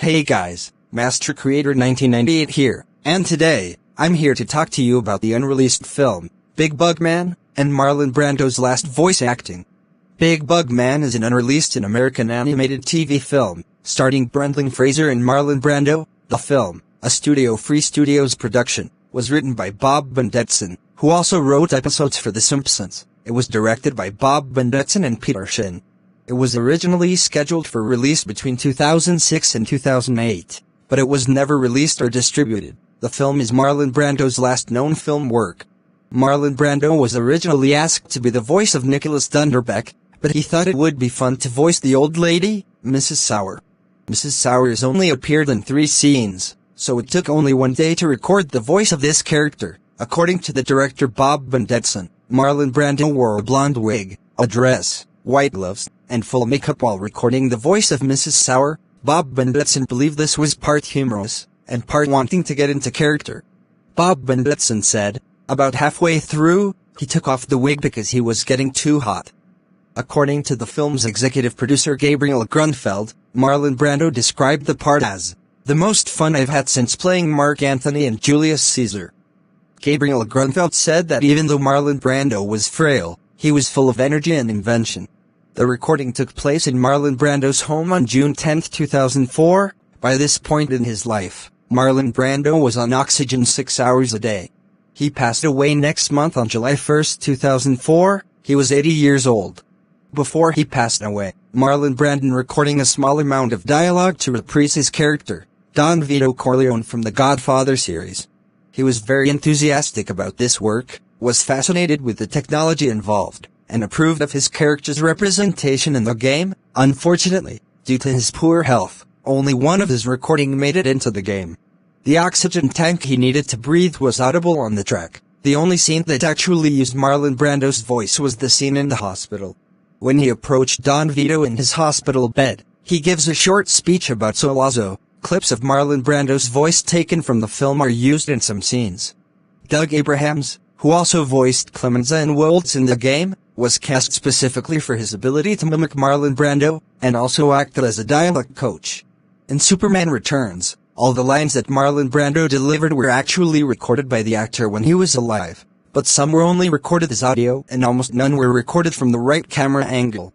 Hey guys, Master Creator 1998 here, and today, I'm here to talk to you about the unreleased film, Big Bug Man, and Marlon Brando's last voice acting. Big Bug Man is an unreleased American animated TV film, starring Brendan Fraser and Marlon Brando. The film, a Studio Free Studios production, was written by Bob Bendetson, who also wrote episodes for The Simpsons. It was directed by Bob Bendetson and Peter Shin. It was originally scheduled for release between 2006 and 2008, but it was never released or distributed. The film is Marlon Brando's last known film work. Marlon Brando was originally asked to be the voice of Nicholas Dunderbeck, but he thought it would be fun to voice the old lady, Mrs. Sauer. Mrs. Sauer's only appeared in 3 scenes, so it took only 1 day to record the voice of this character. According to the director Bob Bendetson, Marlon Brando wore a blonde wig, a dress, white gloves, and full makeup while recording the voice of Mrs. Sauer. Bob Bendetson believed this was part humorous, and part wanting to get into character. Bob Bendetson said, about halfway through, he took off the wig because he was getting too hot. According to the film's executive producer Gabriel Grunfeld, Marlon Brando described the part as, the most fun I've had since playing Mark Antony and Julius Caesar. Gabriel Grunfeld said that even though Marlon Brando was frail, he was full of energy and invention. The recording took place in Marlon Brando's home on June 10, 2004. By this point in his life, Marlon Brando was on oxygen 6 hours a day. He passed away next month on July 1, 2004. He was 80 years old. Before he passed away, Marlon Brando recording a small amount of dialogue to reprise his character, Don Vito Corleone from the Godfather series. He was very enthusiastic about this work, was fascinated with the technology involved, and approved of his character's representation in the game. Unfortunately, due to his poor health, only one of his recording made it into the game. The oxygen tank he needed to breathe was audible on the track. The only scene that actually used Marlon Brando's voice was the scene in the hospital. When he approached Don Vito in his hospital bed, he gives a short speech about Sollozzo. Clips of Marlon Brando's voice taken from the film are used in some scenes. Doug Abrahams, who also voiced Clemenza and Woltz in the game, was cast specifically for his ability to mimic Marlon Brando, and also acted as a dialect coach. In Superman Returns, all the lines that Marlon Brando delivered were actually recorded by the actor when he was alive, but some were only recorded as audio and almost none were recorded from the right camera angle.